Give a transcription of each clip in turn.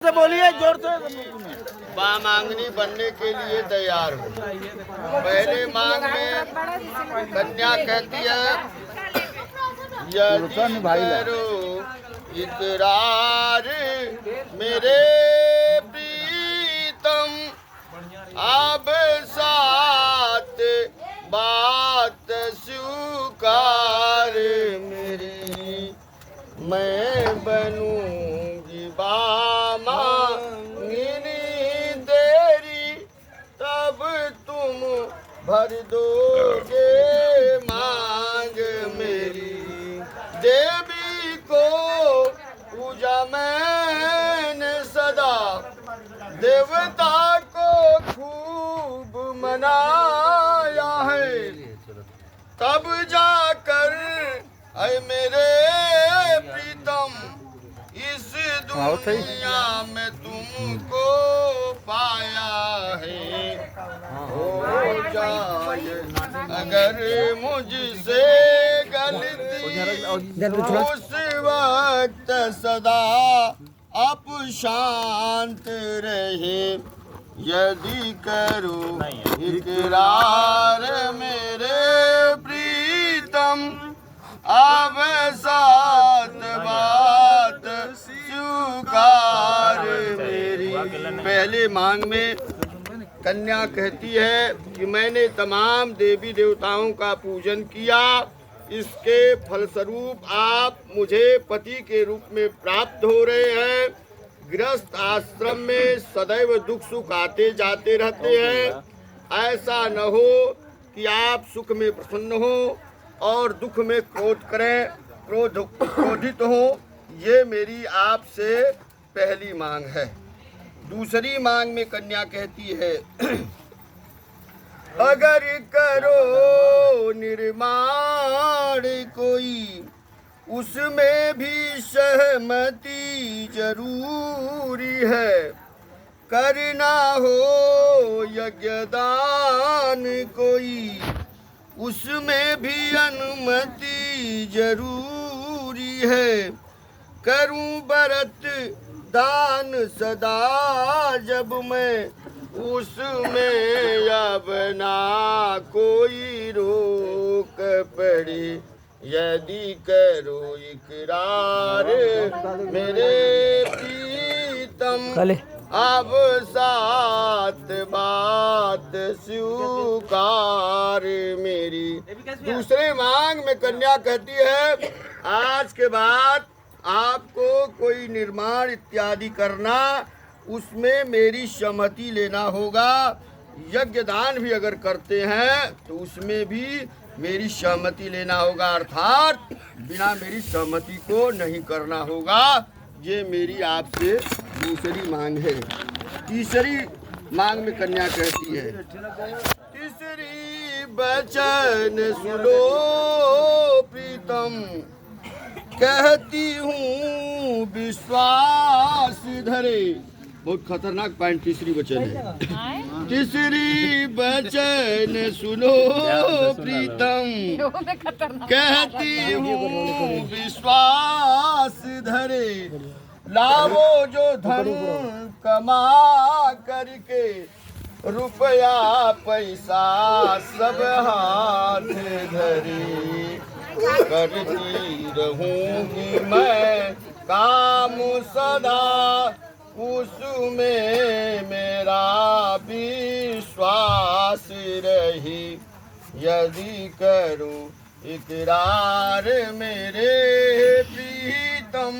से बोलिए, जोर से। बामांगनी बनने के लिए तैयार हो। पहले मांग में कन्या कहती है, यदि करो इकरार मेरे प्रीतम, अब साथ बात स्वीकार मेरी, मैं बनूंगी बामांगनी तेरी, तब तुम भर दोगे मांग मेरी। देवी को पूजा मैंने सदा, देवता को खूब मनाया है, तब जाकर ऐ मेरे प्रीतम इस दुनिया में तुमको पाया है। हो जाए अगर मुझसे गलती, उस वक्त सदा आप शांत रहे। यदि करो इकरार मेरे प्रीतम, अब साथ बात स्वीकार मेरी। पहले मांग में कन्या कहती है कि मैंने तमाम देवी देवताओं का पूजन किया, इसके फलस्वरूप आप मुझे पति के रूप में प्राप्त हो रहे हैं। गृहस्थ आश्रम में सदैव दुख सुख आते जाते रहते हैं। ऐसा न हो कि आप सुख में प्रसन्न हो और दुख में क्रोध करें, क्रोधित हो। ये मेरी आपसे पहली मांग है। दूसरी मांग में कन्या कहती है, अगर करो निर्माण कोई, उसमें भी सहमति जरूरी है। करना हो यज्ञदान कोई, उसमें भी अनुमति जरूरी है। करूं व्रत दान सदा जब मैं, उसमें अब ना कोई रोक पड़े। यदि करो इकरार मेरे प्रीतम, अब साथ बात स्वीकार मेरी। दूसरे मांग में कन्या कहती है, आज के बाद आपको कोई निर्माण इत्यादि करना, उसमें मेरी सहमति लेना होगा। यज्ञ दान भी अगर करते हैं तो उसमें भी मेरी सहमति लेना होगा, अर्थात बिना मेरी सहमति को नहीं करना होगा। ये मेरी आपसे दूसरी मांग है। तीसरी मांग में कन्या कहती है, तीसरी वचन सुनो प्रीतम, कहती हूँ विश्वास धरे। बहुत खतरनाक पॉइंट तीसरी वचन है। तीसरी वचन सुनो प्रीतम, कहती हूँ विश्वास धरे। लावो जो धन कमा करके, रुपया पैसा सब हाथ धरे। करती रहूंगी मैं काम सदा, उसमें मेरा विश्वास रही। यदि करूं इकरार मेरे प्रीतम,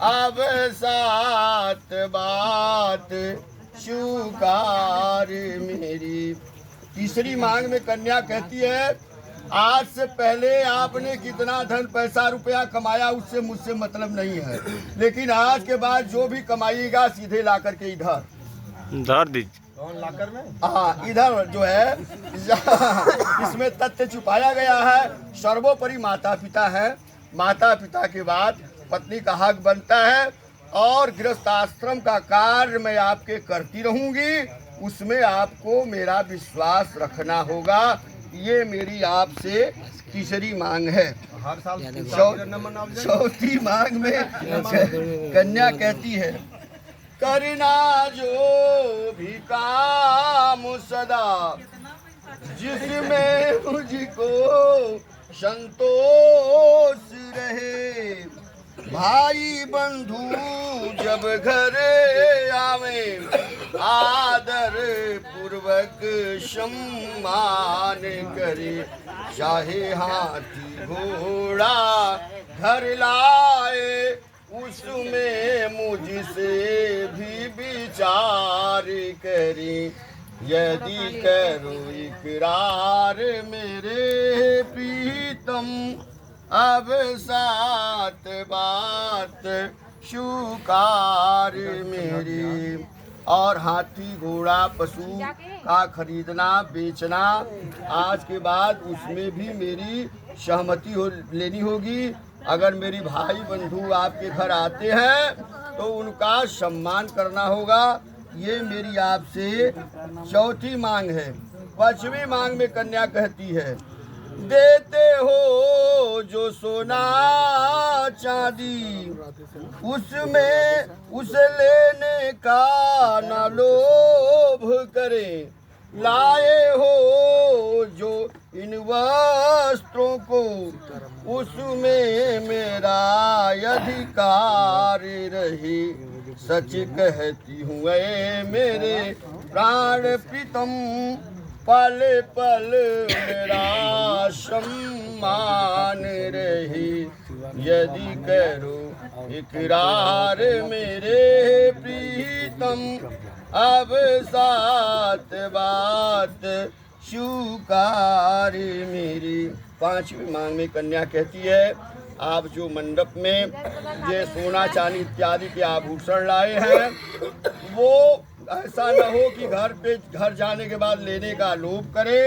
अब साथ बात स्वीकार मेरी। तीसरी मांग में कन्या कहती है, आज से पहले आपने कितना धन पैसा रुपया कमाया उससे मुझसे मतलब नहीं है, लेकिन आज के बाद जो भी कमाइएगा सीधे ला करके इधर धर दीजिए। लाकर में, हाँ इधर जो है इसमें तथ्य छुपाया गया है। सर्वोपरि माता पिता है, माता पिता के बाद पत्नी का हक बनता है, और गृहस्थ आश्रम का कार्य मैं आपके करती रहूंगी, उसमें आपको मेरा विश्वास रखना होगा। ये मेरी आपसे तीसरी मांग है। हर साल चौथी मांग में कन्या कहती है, करना जो भी काम सदा जिसमें मुझको संतोष रहे। भाई बंधु जब घर आवे आदर पूर्वक सम्मान करे। चाहे हाथी घोड़ा घर लाए उसमें मुझसे भी विचार करे। यदि करो इकरार मेरे प्रीतम अब सात बात स्वीकार मेरी। और हाथी घोड़ा पशु का खरीदना बेचना आज के बाद उसमें भी मेरी सहमति लेनी होगी। अगर मेरी भाई बंधु आपके घर आते हैं तो उनका सम्मान करना होगा। ये मेरी आपसे चौथी मांग है। पांचवी मांग में कन्या कहती है, देते हो जो सोना चांदी उसमें उसे लेने का न लोभ करे। लाए हो जो इन वस्त्रों को उसमें मेरा अधिकार रहे। सच कहती हूँ ऐ मेरे प्राण प्रीतम पल पल मेरा सम्मान रहे। यदि करो इकरार मेरे प्रीतम अब सात बात स्वीकार मेरी। पांचवी मांग में कन्या कहती है, आप जो मंडप में ये सोना चांदी इत्यादि के आभूषण लाए हैं वो ऐसा न हो कि घर जाने के बाद लेने का लोभ करे।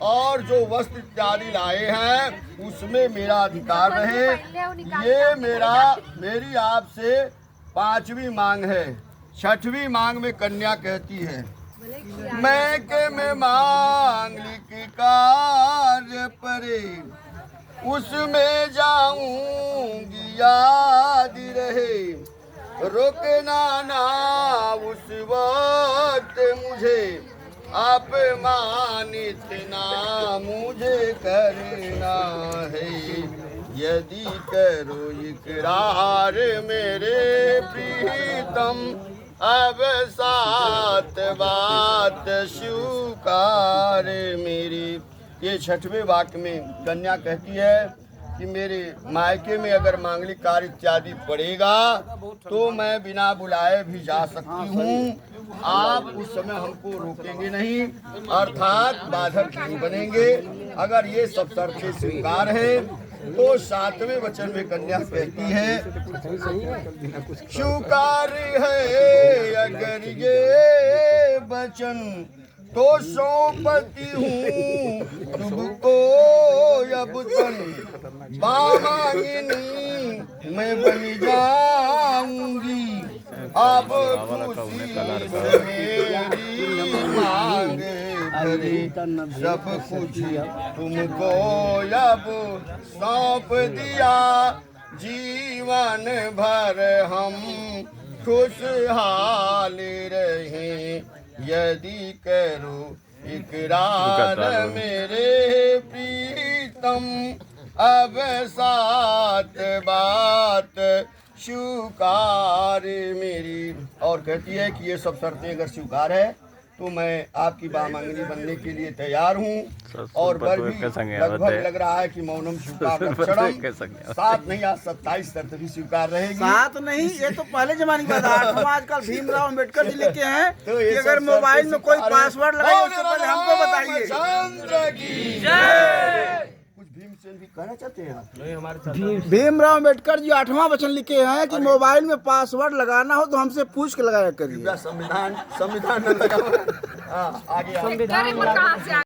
और जो वस्त्र इत्यादि लाए हैं उसमें मेरा अधिकार रहे। ये मेरी आपसे पांचवी मांग है। छठवीं मांग में कन्या कहती है, मैं के में मांगलिक कार्य परे उसमें जाऊंगी याद रहे। रुकना ना उस वक्त मुझे अपमानित ना मुझे करना है। यदि करो इकरार मेरे प्रीतम अब सात बात स्वीकार मेरी। ये छठवें वाक्य में कन्या कहती है कि मेरे मायके में अगर मांगलिक कार्य इत्यादि पड़ेगा तो मैं बिना बुलाए भी जा सकती हूँ। आप उस समय हमको रोकेंगे नहीं, अर्थात बाधक नहीं बनेंगे। अगर ये सब शर्तें स्वीकार है तो सातवें वचन में कन्या कहती है, स्वीकार है अगर ये वचन तो सौंपती हूँ तुमको अब तन बामांगिनी मैं बन जाऊंगी। अब खुशी से मेरी मांग भरी सब कुछ तुमको अब सौंप दिया। जीवन भर हम खुशहाल रहे। यदि करो इकरार मेरे प्रीतम अब सात बात स्वीकार मेरी। और कहती है कि ये सब शर्तें अगर स्वीकार है तो मैं आपकी बामांगनी बनने के लिए तैयार हूँ। और बर भी लगभग लग रहा है कि मौनम स्वीकार लक्षणम। 7 नहीं आज 27 शर्त भी स्वीकार रहेगी। 7 नहीं, ये तो पहले जमाने का था। हम आजकल भीमराव अम्बेडकर जी लिखे हैं तो कि अगर मोबाइल में कोई पासवर्ड लगाए उससे पहले हमको बताइए। कुछ भीमसेन भी कहना चाहते हैं नहीं हमारे भीमराव अम्बेडकर जी 8वां वचन लिखे हैं कि मोबाइल में पासवर्ड लगाना हो तो हमसे पूछ के लगाया करिए। संविधान न लगा। आगे